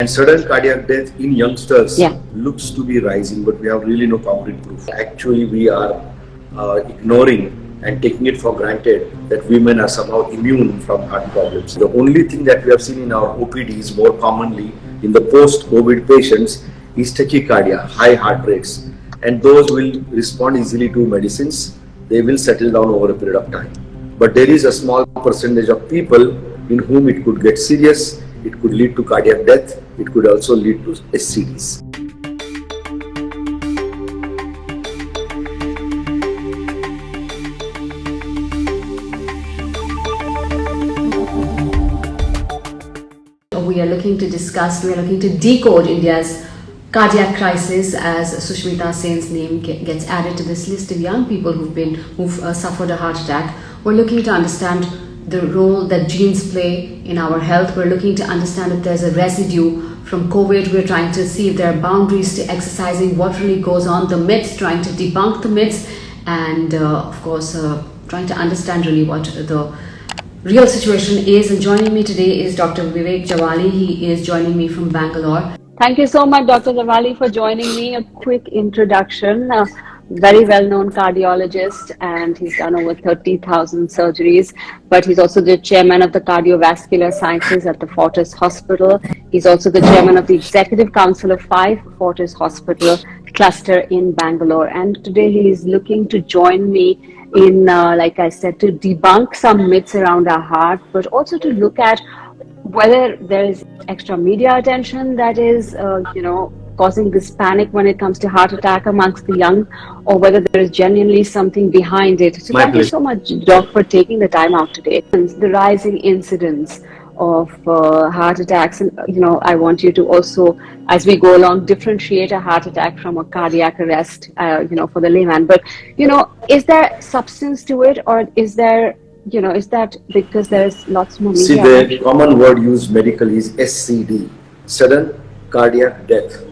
And sudden cardiac death in youngsters looks to be rising, but we have really no concrete proof. Actually, we are ignoring and taking it for granted that women are somehow immune from heart problems. The only thing that we have seen in our OPDs more commonly in the post-COVID patients is tachycardia, high heart rates. And those will respond easily to medicines. They will settle down over a period of time. But there is a small percentage of people in whom it could get serious. It could lead to cardiac death. It could also lead to SCDs. We are looking to decode India's cardiac crisis as Sushmita Sen's name gets added to this list of young people who've suffered a heart attack. We're looking to understand the role that genes play in our health. We're looking to understand if there's a residue from COVID. We're trying to see if there are boundaries to exercising, what really goes on, the myths, trying to debunk the myths, and of course trying to understand really what the real situation is. And joining me today is Dr. Vivek Jawali. He is joining me from Bangalore. Thank you so much, Dr. Jawali, for joining me. A quick introduction. Very well-known cardiologist, and he's done over 30,000 surgeries, but he's also the chairman of the cardiovascular sciences at the Fortis Hospital. He's also the chairman of the executive council of 5 Fortis Hospital cluster in Bangalore. And today he is looking to join me in, like I said, to debunk some myths around our heart, but also to look at whether there is extra media attention that is, causing this panic when it comes to heart attack amongst the young, or whether there is genuinely something behind it. So thank you so much, Doc, for taking the time out today. The rising incidence of heart attacks, and I want you to also, as we go along, differentiate a heart attack from a cardiac arrest, for the layman. But is there substance to it, or is there, is that because there's lots more media? See, the common word used medically is SCD, sudden cardiac death.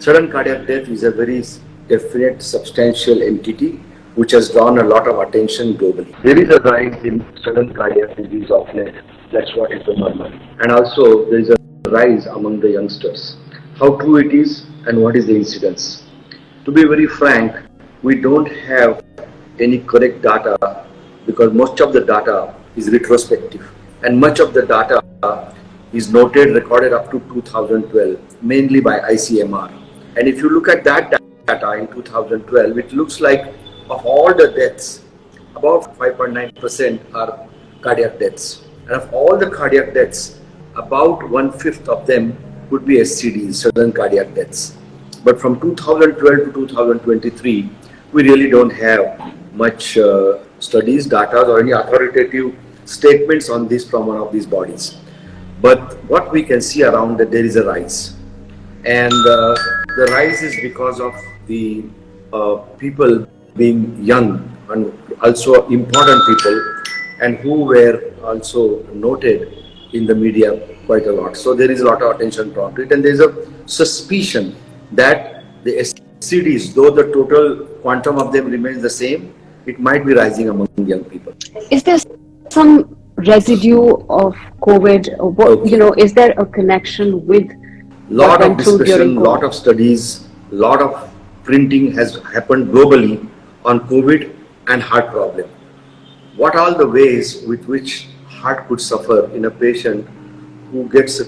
Sudden cardiac death is a very definite, substantial entity which has drawn a lot of attention globally. There is a rise in sudden cardiac disease of late. That's what is the murmur. And also there is a rise among the youngsters. How true it is and what is the incidence? To be very frank, we don't have any correct data because most of the data is retrospective and much of the data is recorded up to 2012, mainly by ICMR. And if you look at that data in 2012, it looks like of all the deaths, about 5.9% are cardiac deaths. And of all the cardiac deaths, about 1/5 of them could be SCDs, sudden cardiac deaths. But from 2012 to 2023, we really don't have much studies, data, or any authoritative statements on this from one of these bodies. But what we can see around that there is a rise. And the rise is because of the people being young and also important people, and who were also noted in the media quite a lot. So there is a lot of attention drawn to it, and there is a suspicion that the SCDs, though the total quantum of them remains the same, it might be rising among young people. Is there some residue of COVID? Is there a connection with lot of discussion, lot of studies, lot of printing has happened globally on COVID and heart problem. What are the ways with which heart could suffer in a patient who gets a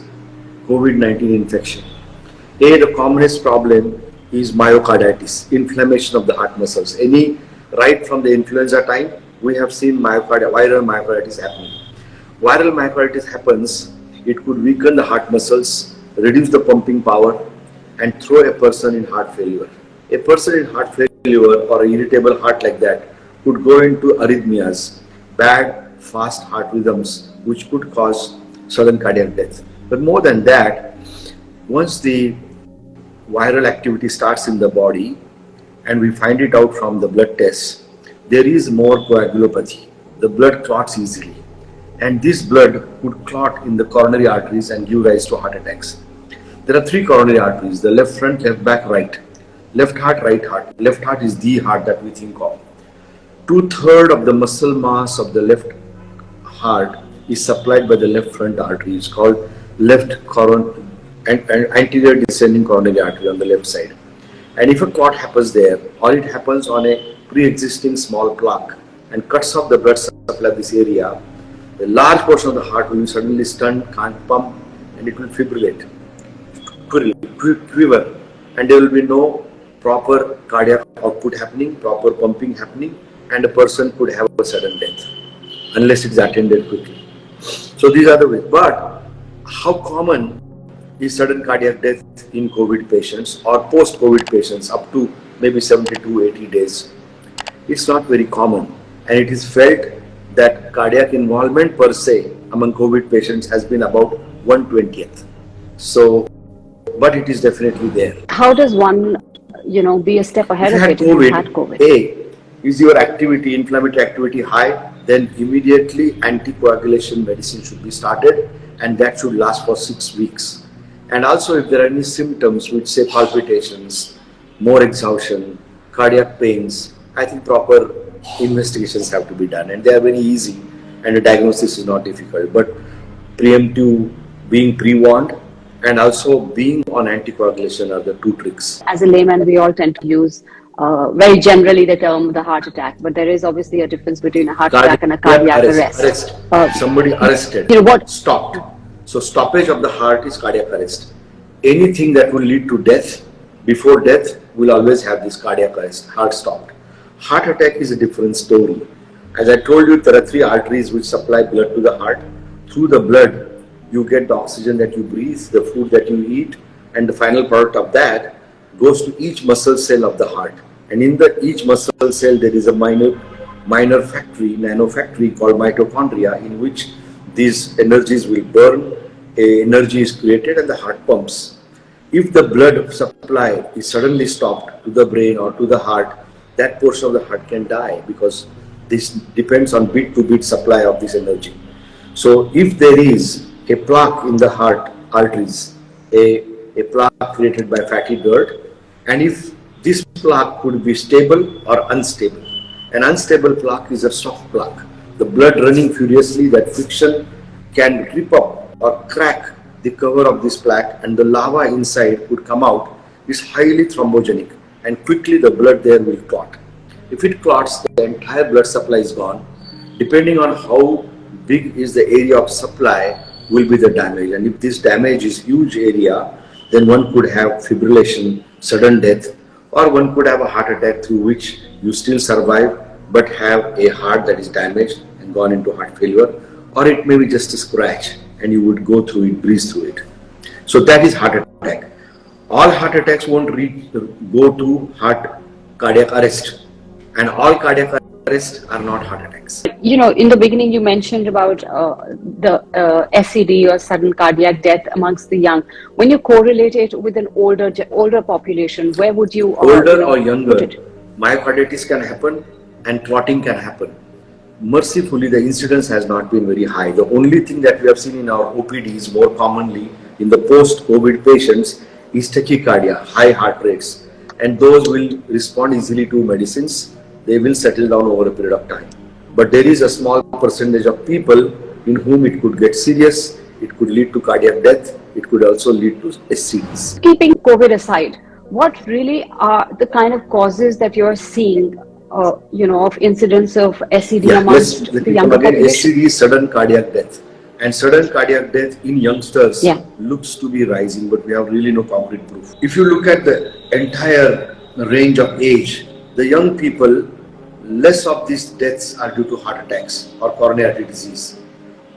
COVID-19 infection? The commonest problem is myocarditis, inflammation of the heart muscles. Right from the influenza time, we have seen viral myocarditis happening. Viral myocarditis happens, it could weaken the heart muscles, reduce the pumping power, and throw a person in heart failure. A person in heart failure or an irritable heart like that could go into arrhythmias, bad, fast heart rhythms, which could cause sudden cardiac death. But more than that, once the viral activity starts in the body, and we find it out from the blood tests, there is more coagulopathy. The blood clots easily. And this blood could clot in the coronary arteries and give rise to heart attacks. There are 3 coronary arteries, the left front, left back, right. Left heart, right heart. Left heart is the heart that we think of. 2/3 of the muscle mass of the left heart is supplied by the left front artery. It's called left and anterior descending coronary artery on the left side. And if a clot happens there, or it happens on a pre-existing small plaque and cuts off the blood supply of this area, a large portion of the heart will be suddenly stunned, can't pump, and it will fibrillate, quiver, and there will be no proper cardiac output happening, proper pumping happening, and a person could have a sudden death unless it's attended quickly. So these are the ways. But how common is sudden cardiac death in COVID patients or post-COVID patients up to maybe 72, 80 days? It's not very common, and it is felt that cardiac involvement per se among COVID patients has been about 1/20th. So, but it is definitely there. How does one, be a step ahead of it if you had COVID? Is your activity, inflammatory activity high? Then immediately anticoagulation medicine should be started, and that should last for 6 weeks. And also if there are any symptoms which say palpitations, more exhaustion, cardiac pains, I think proper investigations have to be done, and they are very easy, and the diagnosis is not difficult. But preemptive, being pre-warned, and also being on anticoagulation are the two tricks. As a layman, we all tend to use very generally the term the heart attack, but there is obviously a difference between a heart attack and a cardiac arrest. Somebody arrested, stopped. So stoppage of the heart is cardiac arrest. Anything that will lead to death, before death, will always have this cardiac arrest, heart stopped. Heart attack is a different story. As I told you, there are 3 arteries which supply blood to the heart. Through the blood, you get the oxygen that you breathe, the food that you eat, and the final product of that goes to each muscle cell of the heart. And in each muscle cell, there is a minor factory, nano factory called mitochondria, in which these energies will burn, energy is created, and the heart pumps. If the blood supply is suddenly stopped to the brain or to the heart, that portion of the heart can die, because this depends on bit-to-bit supply of this energy. So if there is a plaque in the heart arteries, a plaque created by fatty dirt, and if this plaque could be stable or unstable. An unstable plaque is a soft plaque. The blood running furiously, that friction can rip up or crack the cover of this plaque, and the lava inside would come out. Is highly thrombogenic, and quickly the blood there will clot. If it clots, the entire blood supply is gone. Depending on how big is the area of supply will be the damage, and if this damage is huge area, then one could have fibrillation, sudden death, or one could have a heart attack through which you still survive but have a heart that is damaged and gone into heart failure, or it may be just a scratch and you would go through it, breeze through it. So that is heart attack. All heart attacks won't go to cardiac arrest, and all cardiac arrests are not heart attacks. In the beginning you mentioned about the SCD or sudden cardiac death amongst the young. When you correlate it with an older population, where would you older or younger, myocarditis can happen and clotting can happen. Mercifully, the incidence has not been very high. The only thing that we have seen in our OPDs more commonly in the post-COVID patients is tachycardia, high heart rates, and those will respond easily to medicines. They will settle down over a period of time. But there is a small percentage of people in whom it could get serious, it could lead to cardiac death, it could also lead to SCDs. Keeping COVID aside, what really are the kind of causes that you're seeing, of incidence of SCD amongst the younger population? SCD is sudden cardiac death. And sudden cardiac death in youngsters looks to be rising, but we have really no concrete proof. If you look at the entire range of age, the young people, less of these deaths are due to heart attacks or coronary artery disease.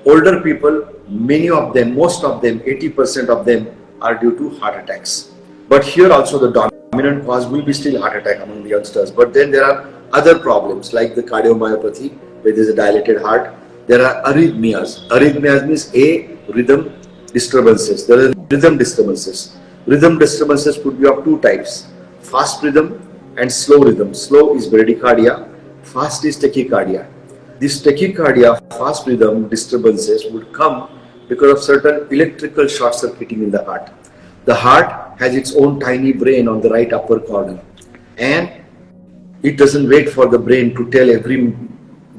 Older people, many of them, most of them, 80% of them are due to heart attacks. But here also the dominant cause will be still heart attack among the youngsters. But then there are other problems like the cardiomyopathy, where there is a dilated heart. There are arrhythmias. Arrhythmias means rhythm disturbances. There are rhythm disturbances. Rhythm disturbances could be of 2 types: fast rhythm and slow rhythm. Slow is bradycardia, fast is tachycardia. This tachycardia, fast rhythm disturbances would come because of certain electrical short circuiting in the heart. The heart has its own tiny brain on the right upper corner, and it doesn't wait for the brain to tell every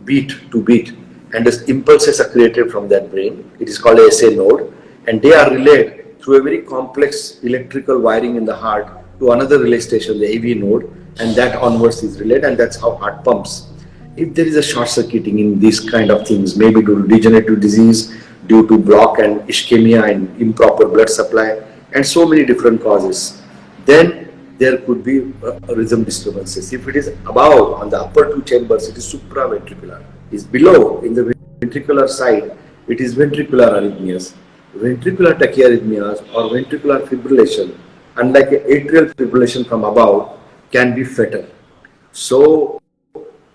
beat to beat, and the impulses are created from that brain. It is called a SA node, and they are relayed through a very complex electrical wiring in the heart to another relay station, the AV node, and that onwards is relayed, and that's how heart pumps. If there is a short circuiting in these kind of things, maybe due to degenerative disease, due to block and ischemia and improper blood supply, and so many different causes, then there could be rhythm disturbances. If it is above on the upper two chambers, it is supraventricular. Is below in the ventricular side, it is ventricular arrhythmias. Ventricular tachyarrhythmias or ventricular fibrillation, unlike atrial fibrillation from above, can be fatal. So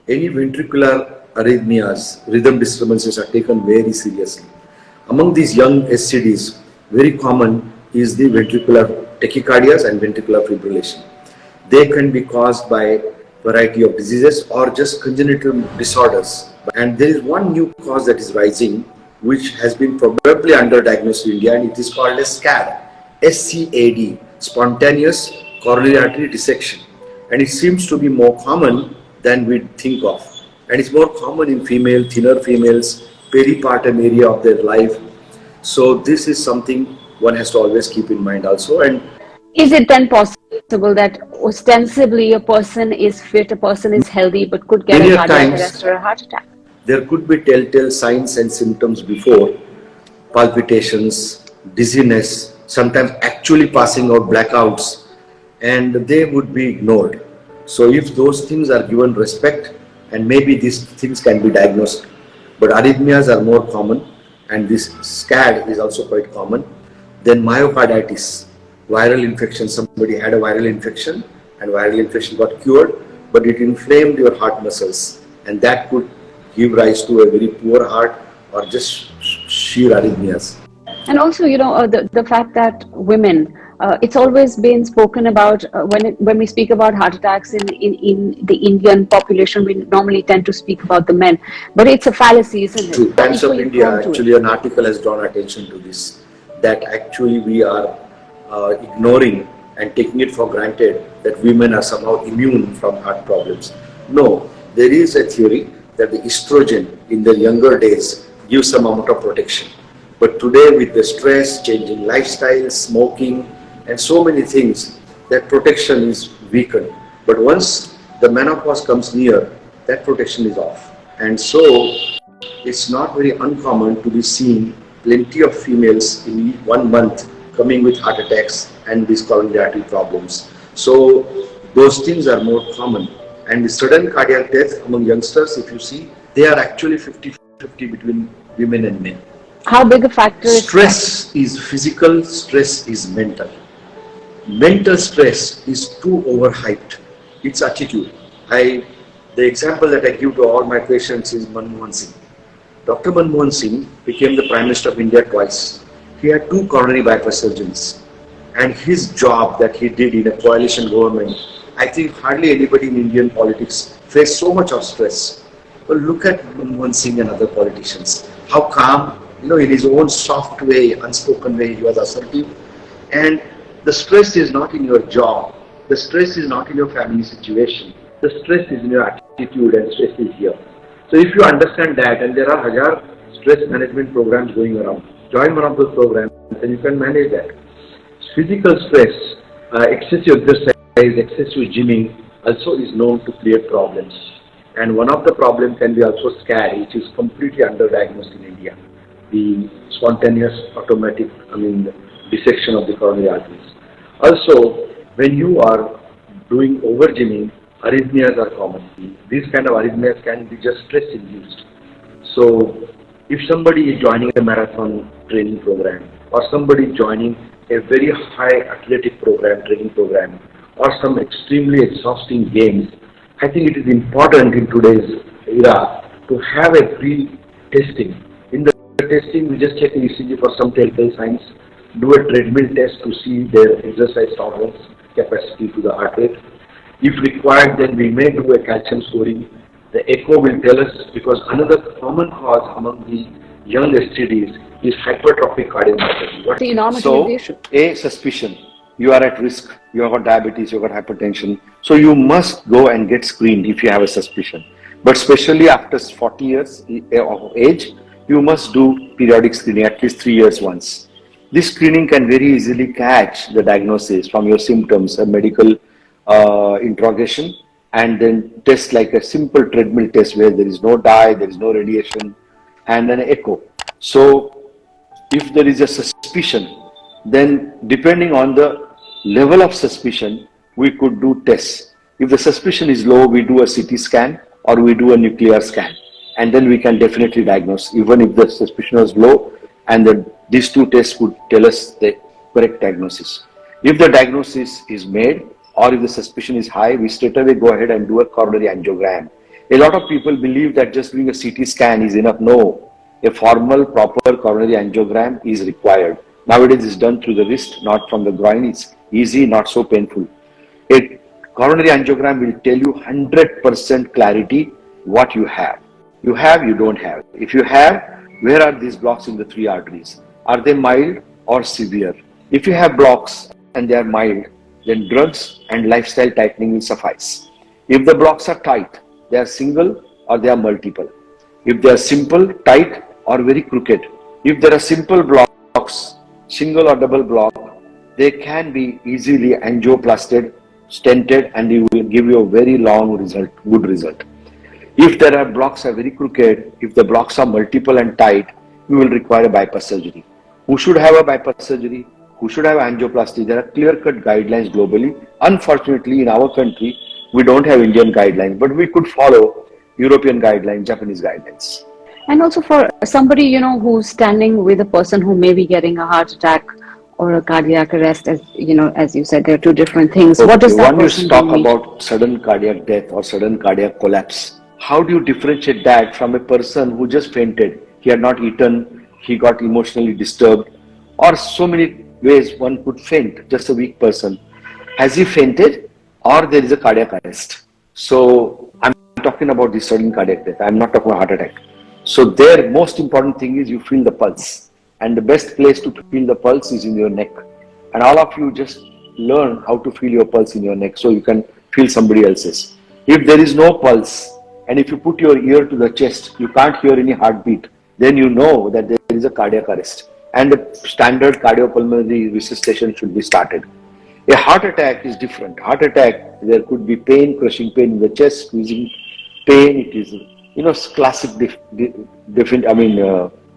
any ventricular arrhythmias, rhythm disturbances are taken very seriously. Among these young SCDs, very common is the ventricular tachycardias and ventricular fibrillation. They can be caused by variety of diseases or just congenital disorders. And there is one new cause that is rising, which has been probably underdiagnosed in India, and it is called as SCAD, SCAD, spontaneous coronary artery dissection. And it seems to be more common than we think of. And it's more common in female, thinner females, peripartum area of their life. So this is something one has to always keep in mind also. And is it then possible that ostensibly a person is fit, a person is healthy, but could get a cardiac arrest or a heart attack? There could be telltale signs and symptoms before: palpitations, dizziness, sometimes actually passing out blackouts, and they would be ignored. So if those things are given respect, and maybe these things can be diagnosed. But arrhythmias are more common, and this SCAD is also quite common. Then myocarditis, viral infection. Somebody had a viral infection and viral infection got cured, but it inflamed your heart muscles, and that could give rise to a very poor heart or just sheer arrhythmias. And also, the fact that women, it's always been spoken about when we speak about heart attacks in the Indian population, we normally tend to speak about the men, but it's a fallacy, isn't it? True. Times of India, actually an article has drawn attention to this, that actually we are ignoring and taking it for granted that women are somehow immune from heart problems. No, there is a theory that the estrogen in their younger days gives some amount of protection. But today, with the stress, changing lifestyle, smoking, and so many things, that protection is weakened. But once the menopause comes near, that protection is off. And so it's not very uncommon to be seeing plenty of females in 1 month coming with heart attacks and these coronary artery problems. So those things are more common. And the sudden cardiac death among youngsters, if you see, they are actually 50-50 between women and men. How big a factor is stress? Is physical, stress is mental. Mental stress is too overhyped. It's attitude. The example that I give to all my patients is Manmohan Singh. Dr. Manmohan Singh became the Prime Minister of India twice. He had 2 coronary bypass surgeons. And his job that he did in a coalition government, I think hardly anybody in Indian politics faced so much of stress. But look at Manmohan Singh and other politicians. How calm, in his own soft way, unspoken way, he was assertive. And the stress is not in your job. The stress is not in your family situation. The stress is in your attitude, and stress is here. So if you understand that, and there are 1,000 stress management programs going around, join one of those programs and you can manage that. Physical stress, excessive exercise, excessive gymming also is known to create problems. And one of the problems can be also SCAD, which is completely underdiagnosed in India. The spontaneous automatic, dissection of the coronary arteries. Also, when you are doing over gymming, arrhythmias are common. These kind of arrhythmias can be just stress induced. So, if somebody is joining a marathon training program, or somebody is joining a very high athletic program, training program, or some extremely exhausting games, I think it is important in today's era to have a pre-testing. In the testing, we just check the ECG for some telltale signs, do a treadmill test to see their exercise tolerance capacity to the heart rate. If required, then we may do a calcium scoring. The echo will tell us, because another common cause among the young STDs is hypertrophic cardiomyopathy. What's the enormity so, of the issue? A suspicion. You are at risk. You have got diabetes, you have got hypertension. So you must go and get screened if you have a suspicion. But especially after 40 years of age, you must do periodic screening, at least 3 years once. This screening can very easily catch the diagnosis from your symptoms, a medical interrogation, and then test like a simple treadmill test where there is no dye, there is no radiation, and an echo. So if there is a suspicion, then depending on the level of suspicion, we could do tests. If the suspicion is low, we do a CT scan or we do a nuclear scan, and then we can definitely diagnose, even if the suspicion is low, and then these two tests would tell us the correct diagnosis. If the diagnosis is made or if the suspicion is high, we straight away go ahead and do a coronary angiogram. A lot of people believe that just doing a CT scan is enough. No, a formal, proper coronary angiogram is required. Nowadays, it's done through the wrist, not from the groin. It's easy, not so painful. A coronary angiogram will tell you 100% clarity what you have. You have, you don't have. If you have, where are these blocks in the three arteries? Are they mild or severe? If you have blocks and they are mild, then drugs and lifestyle tightening will suffice. If the blocks are tight, they are single or they are multiple. If they are simple, tight or very crooked. If there are simple blocks, single or double block, they can be easily angioplasted, stented, and it will give you a very long result, good result. If there are blocks are very crooked, if the blocks are multiple and tight, we will require a bypass surgery. Who should have a bypass surgery? Who should have angioplasty? There are clear-cut guidelines globally. Unfortunately, in our country, we don't have Indian guidelines, but we could follow European guidelines, Japanese guidelines. And also for somebody, you know, who's standing with a person who may be getting a heart attack or a cardiac arrest, as you know, as you said, there are two different things. Okay, what does that one person you talk do? about sudden cardiac death or sudden cardiac collapse. How do you differentiate that from a person who just fainted? He had not eaten, he got emotionally disturbed, or so many ways one could faint, just a weak person. Has he fainted or there is a cardiac arrest? So I'm talking about the sudden cardiac death. I'm not talking about heart attack. So their most important thing is you feel the pulse. And the best place to feel the pulse is in your neck. And all of you just learn how to feel your pulse in your neck so you can feel somebody else's. If there is no pulse, and if you put your ear to the chest, you can't hear any heartbeat, then you know that there is a cardiac arrest. And the standard cardiopulmonary resuscitation should be started. A heart attack is different. Heart attack, there could be pain, crushing pain in the chest, squeezing pain. It is, you know, classic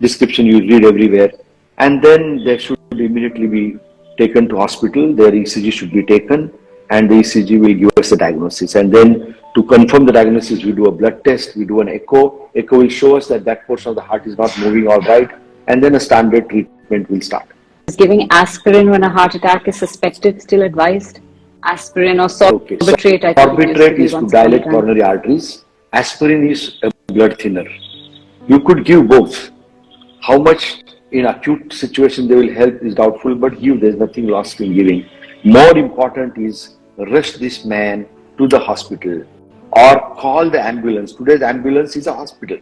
description you read everywhere. And then they should immediately be taken to hospital. Their ECG should be taken, and the ECG will give us a diagnosis. And then to confirm the diagnosis, we do a blood test, we do an echo. Echo will show us that that portion of the heart is not moving all right, and then a standard treatment will start. Is giving aspirin when a heart attack is suspected still advised? Aspirin or sorbitrate, I think Sorbitrate is to dilate coronary arteries. Aspirin is a blood thinner. You could give both. How much in acute situation they will help is doubtful, but give, there's nothing lost in giving. More important is rush this man to the hospital or call the ambulance. Today's ambulance is a hospital.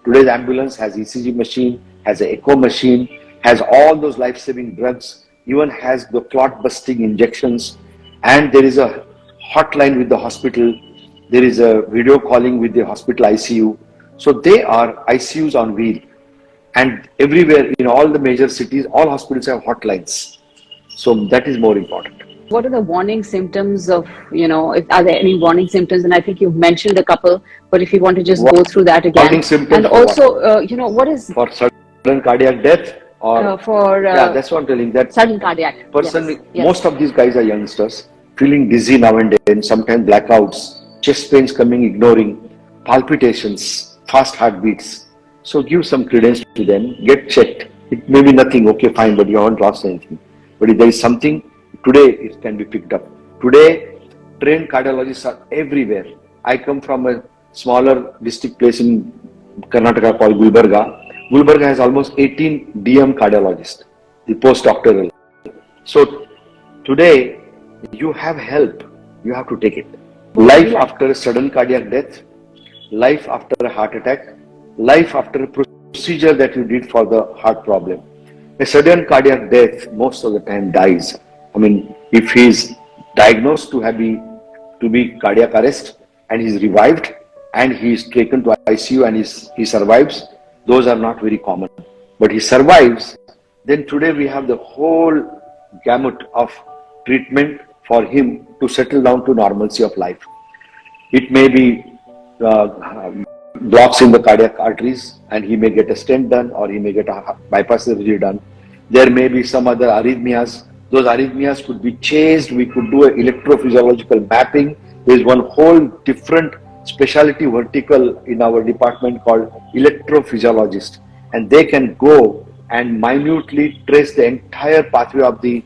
Today's ambulance has ECG machine, has an echo machine, has all those life-saving drugs, even has the clot-busting injections, and there is a hotline with the hospital. There is a video calling with the hospital ICU. So they are ICUs on wheel. And everywhere in all the major cities, all hospitals have hotlines. So that is more important. What are the warning symptoms of, you know, are there any warning symptoms? And I think you've mentioned a couple, but if you want to just go through that again. Warning symptoms. And also, you know, what is... For sudden cardiac death or... yeah, that's what I'm telling. That sudden cardiac. Person, most of these guys are youngsters, feeling dizzy now and then, sometimes blackouts, chest pains coming, ignoring, palpitations, fast heartbeats. So give some credence to them, get checked. It may be nothing, okay, fine, but you haven't lost anything. But if there is something, today it can be picked up. Today, trained cardiologists are everywhere. I come from a smaller district place in Karnataka called Gulbarga. Gulbarga has almost 18 DM cardiologists, the postdoctoral. So today, you have help, you have to take it. Life after a sudden cardiac death, life after a heart attack, life after a procedure that you did for the heart problem. A sudden cardiac death most of the time dies. I mean, if he is diagnosed to be cardiac arrest and he is revived and he is taken to ICU and he survives, those are not very common. But he survives, then today we have the whole gamut of treatment for him to settle down to normalcy of life. It may be blocks in the cardiac arteries and he may get a stent done or he may get a bypass surgery done. There may be some other arrhythmias. Those arrhythmias could be chased. We could do an electrophysiological mapping. There is one whole different specialty vertical in our department called electrophysiologist, and they can go and minutely trace the entire pathway of the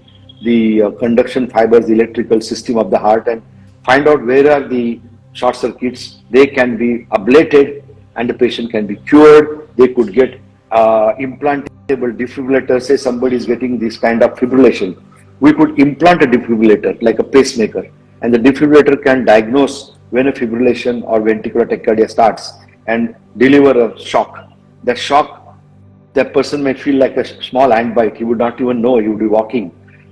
conduction fibers, the electrical system of the heart, and find out where are the short circuits. They can be ablated and the patient can be cured. They could get implantable defibrillator. Say somebody is getting this kind of fibrillation, we could implant a defibrillator like a pacemaker, and the defibrillator can diagnose when a fibrillation or ventricular tachycardia starts and deliver a shock. That shock, that person may feel like a small ant bite. He would not even know, he would be walking,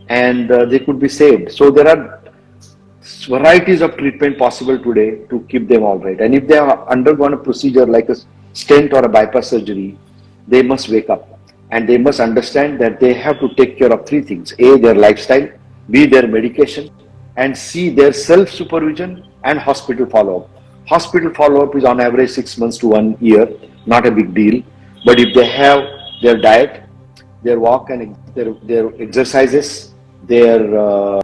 and they could be saved. So there are varieties of treatment possible today to keep them all right. And if they have undergone a procedure like a stent or a bypass surgery, they must wake up and they must understand that they have to take care of three things: A, their lifestyle; B, their medication; and C, their self-supervision and hospital follow-up. Hospital follow-up is on average 6 months to 1 year, not a big deal. But if they have their diet, their walk and their exercises, their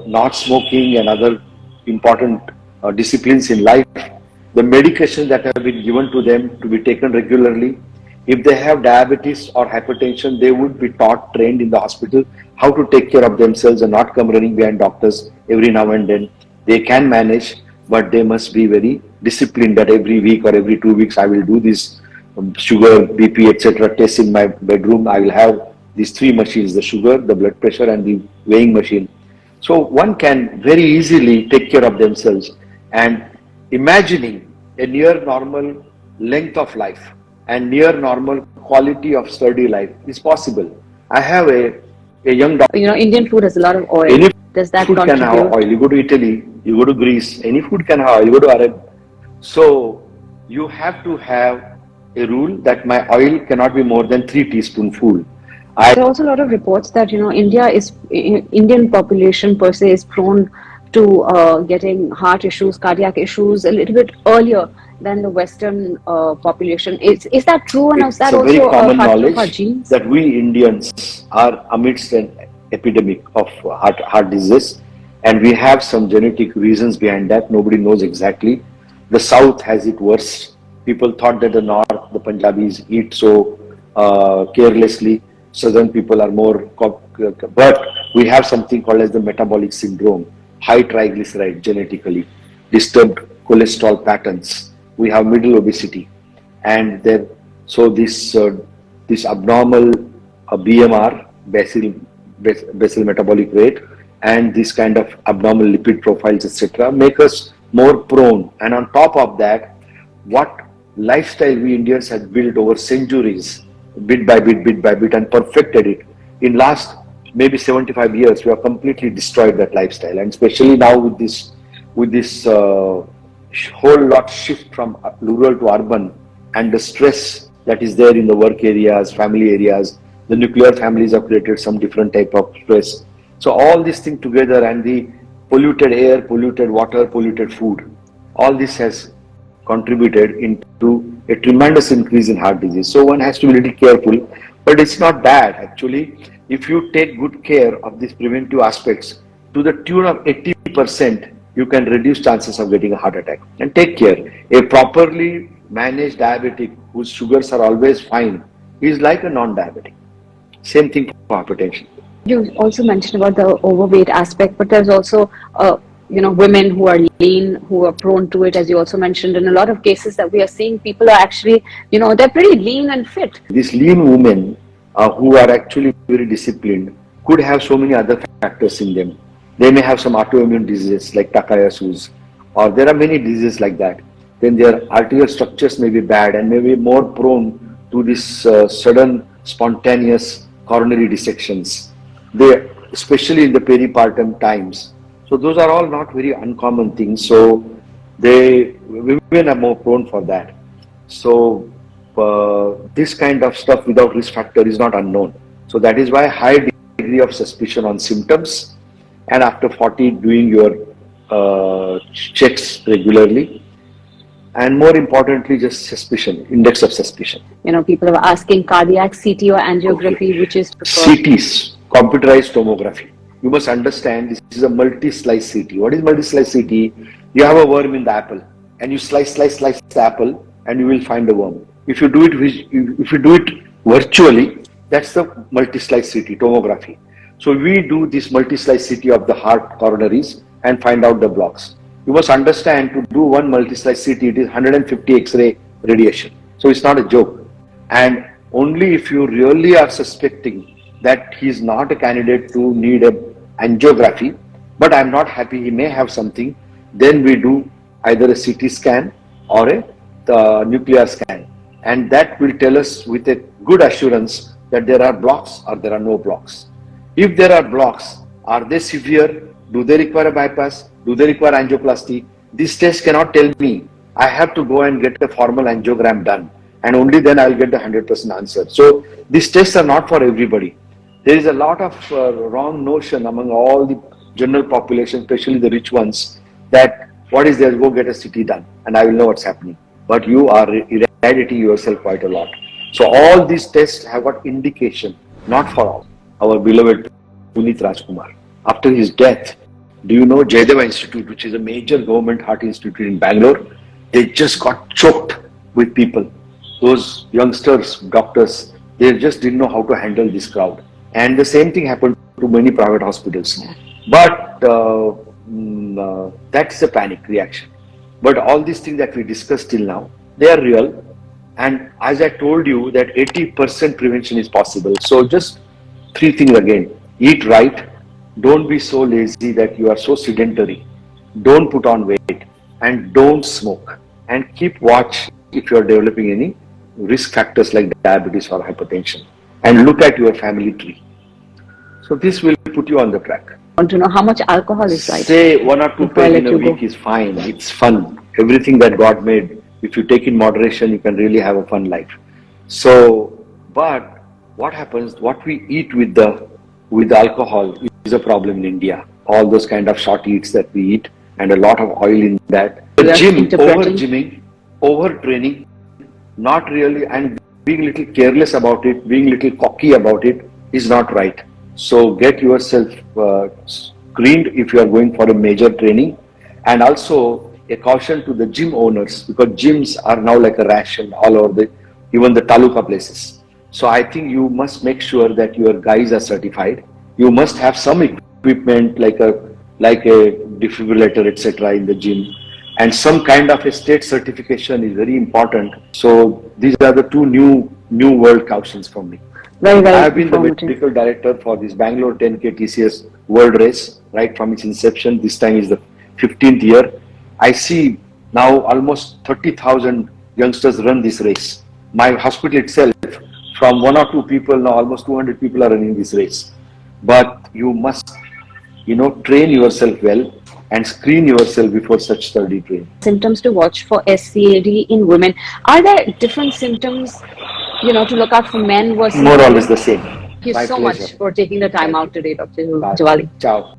not smoking and other important disciplines in life, the medications that have been given to them to be taken regularly. If they have diabetes or hypertension, they would be taught, trained in the hospital how to take care of themselves and not come running behind doctors every now and then. They can manage, but they must be very disciplined that every week or every 2 weeks I will do this sugar, BP, etc. tests in my bedroom. I will have these three machines: the sugar, the blood pressure, and the weighing machine. So one can very easily take care of themselves, and imagining a near normal length of life and near normal quality of sturdy life is possible. I have a young doctor. Indian food has a lot of oil. Any Does that food contribute? can have oil. You go to Italy, you go to Greece, any food can have oil. You go to Arab. So you have to have a rule that my oil cannot be more than 3 teaspoonful. There are also a lot of reports that Indian population per se is prone to getting heart issues, cardiac issues a little bit earlier than the Western population. Is that true? And is that also also very common a factor of our knowledge genes? that we Indians are amidst an epidemic of heart disease, and we have some genetic reasons behind that. Nobody knows exactly. The South has it worse. People thought that the North, the Punjabis, eat so carelessly. Southern people are more, but we have something called as the metabolic syndrome: high triglyceride, genetically disturbed cholesterol patterns. We have middle obesity, and then so this abnormal BMR, basal metabolic rate, and this kind of abnormal lipid profiles, etc., make us more prone. And on top of that, what lifestyle we Indians have built over centuries, bit by bit, and perfected it. In last maybe 75 years, we have completely destroyed that lifestyle, and especially now with this whole lot shift from rural to urban, and the stress that is there in the work areas, family areas. The nuclear families have created some different type of stress. So all these things together, and the polluted air, polluted water, polluted food, all this has contributed into a tremendous increase in heart disease. So one has to be a little careful, but it's not bad actually. If you take good care of these preventive aspects to the tune of 80%, you can reduce chances of getting a heart attack. And take care. A properly managed diabetic whose sugars are always fine is like a non-diabetic. Same thing for hypertension. You also mentioned about the overweight aspect, but there's also women who are lean, who are prone to it, as you also mentioned. In a lot of cases that we are seeing, people are actually, they're pretty lean and fit. These lean women who are actually very disciplined could have so many other factors in them. They may have some autoimmune diseases like Takayasu's, or there are many diseases like that. Then their arterial structures may be bad and may be more prone to this sudden spontaneous coronary dissections. They, especially in the peripartum times. So those are all not very uncommon things. So women are more prone for that. So this kind of stuff without risk factor is not unknown. So that is why high degree of suspicion on symptoms, and after 40 doing your checks regularly, and more importantly just suspicion, index of suspicion. People are asking cardiac CT or angiography, Okay. which is preferred. CTs, computerized tomography. You must understand this is a multi-slice CT. What is multi-slice CT? You have a worm in the apple and you slice the apple and you will find a worm. If you do it virtually, that's the multi-slice CT tomography. So we do this multi-slice CT of the heart coronaries and find out the blocks. You must understand, to do one multi-slice CT, it is 150 X-ray radiation. So it's not a joke. And only if you really are suspecting that he is not a candidate to need a angiography, but I'm not happy, he may have something, then we do either a CT scan or a nuclear scan. And that will tell us with a good assurance that there are blocks or there are no blocks. If there are blocks, are they severe? Do they require a bypass? Do they require angioplasty? This test cannot tell me. I have to go and get a formal angiogram done, and only then I'll get the 100% answer. So these tests are not for everybody. There is a lot of wrong notion among all the general population, especially the rich ones, that what is there, go get a CT done and I will know what's happening. But you are irradiating yourself quite a lot. So all these tests have got indication, not for all. Our beloved Puneet Rajkumar, after his death, do you know Jaydeva Institute, which is a major government heart institute in Bangalore? They just got choked with people. Those youngsters, doctors, they just didn't know how to handle this crowd. And the same thing happened to many private hospitals. But that's a panic reaction. But all these things that we discussed till now, they are real. And as I told you, that 80% prevention is possible. So just three things again: eat right, don't be so lazy that you are so sedentary, don't put on weight, and don't smoke. And keep watch if you are developing any risk factors like diabetes or hypertension. And look at your family tree. So this will put you on the track. I want to know how much alcohol is right. Say 1 or 2 pills in a week is fine. It's fun. Everything that God made, if you take in moderation, you can really have a fun life. So, but what happens? What we eat with the alcohol is a problem in India. All those kind of short eats that we eat, and a lot of oil in that. The gym, over gymming, over training, not really, and being a little careless about it, being a little cocky about it is not right. So get yourself screened if you are going for a major training. And also a caution to the gym owners, because gyms are now like a ration all over even the taluka places. So I think you must make sure that your guys are certified. You must have some equipment like a defibrillator, etc. in the gym, and some kind of a state certification is very important. So these are the two new world cautions from me. Very, very I have been the medical director for this Bangalore 10K TCS World Race right from its inception. This time is the 15th year. I see now almost 30,000 youngsters run this race. My hospital itself, from 1 or 2 people, now almost 200 people are running this race. But you must, train yourself well and screen yourself before such sturdy training. Symptoms to watch for SCAD in women. Are there different symptoms, to look out for men versus more or women? less the same. Thank you My so pleasure. much for taking the time Thank out you. today, Dr. Bye. Jawali. Ciao.